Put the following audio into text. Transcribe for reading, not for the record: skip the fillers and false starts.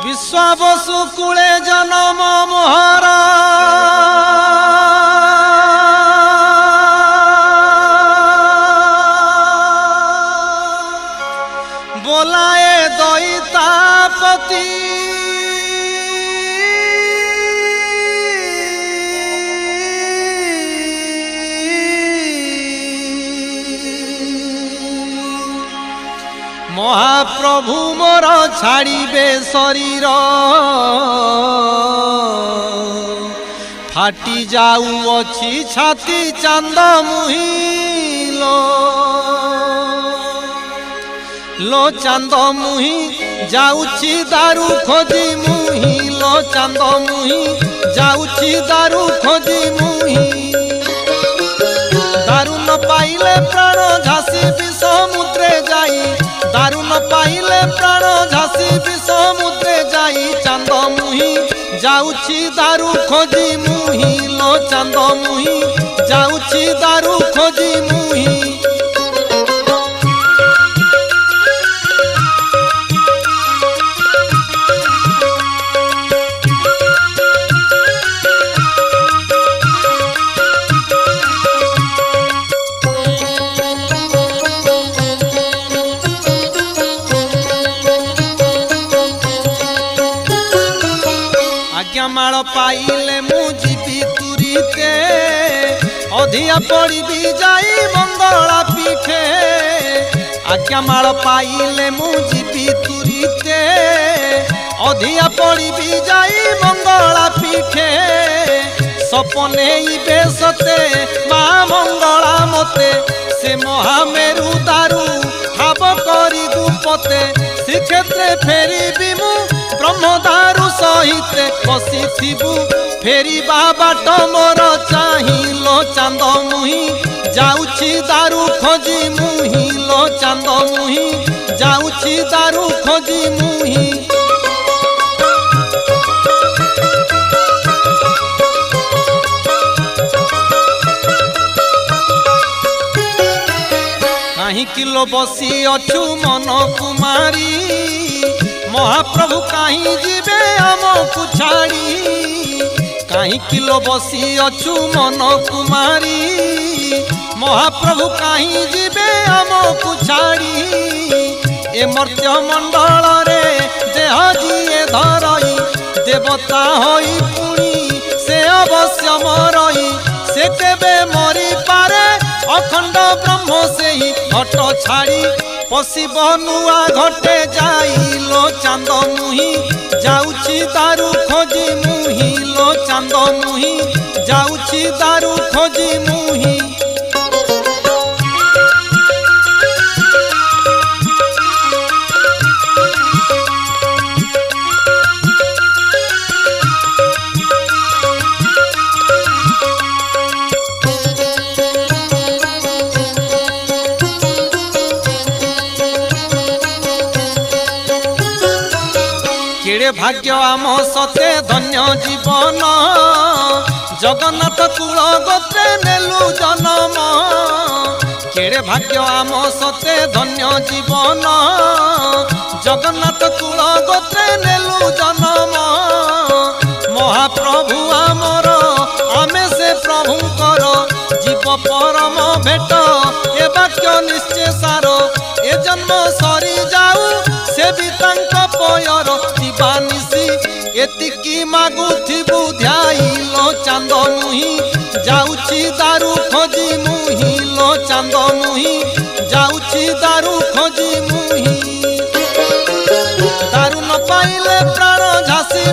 विश्वावसु कूले जन्म मोहरा बोलाए दैतापति महाप्रभु मोर छाड़िबे शरीर फाटी जाऊँची छाती चांद मुही लो चांद मुही जाऊँची दारू खोजी मुही लो चांद मुही जाऊँची दारू खोजी मुही दारू न पाइले प्राण झांसी भी समुद्रे जाई दारू न पाइले प्राण झांसी भी समुद्रे जाई चांद मुही जाऊँची दारू खोजी मुही लो चांद मुही जाऊँची दारू खोजी मुही माल पाइले मुझी तुरीते अधिया पड़ी भी जाई मंगला पीठे आज्ञा माल पाइले मुझी तुरीते अधिया पड़ी भी जाई मंगला पीठे सपने बेसते माँ मंगला मते से महामेरु दारू ठाब करी गुपते श्रीक्षेत्रे फेरी बिमु ब्रह्मदारू सहित बसी थिबु फेरी बाट मोर चाहिलो चांद मुही जाऊँची दारू खोजी मुही लो चांद मुही जाऊँची दारू खोजी मुही कहीं किलो बसी अछु मन कुमारी महाप्रभु कहीं जीवे आमको छाड़ी कहीं किलो बसी अछु मन कुमारी महाप्रभु कहीं जीवे आमको छाड़ी ए मर्त्य मंडल रे देह जीए धरई देवता होई पुणी से अवश्य मरई से केबे मरी पारे अखंड ब्रह्म से ही घट छाड़ी पशिब नुआ घटे जाइलो चांद मुही जाऊँची दारू खोजी मुही लो चांद मुही जाऊँची दारू खोजी मुही केड़े भाग्य आम सते धन्य जीवन जगन्नाथ कुल गोत्रे नेलु जन्म केड़े भाग्य आम सते धन्य जीवन जगन्नाथ कुल गोत्रे नेलु जन्म महाप्रभु आमर आमे से प्रभुंकर जीव परम भेट ए वाक्य निश्चय सार ए जन्म सरी जाऊ से भी पयर दिवानिसी एतिकी मागुथिबु ध्याइलो चांद मुही जाऊँची दारू खोजी मुही लो चांद मुही जाऊँची दारू खोजी मुही दारू न पाइले प्राण झांसी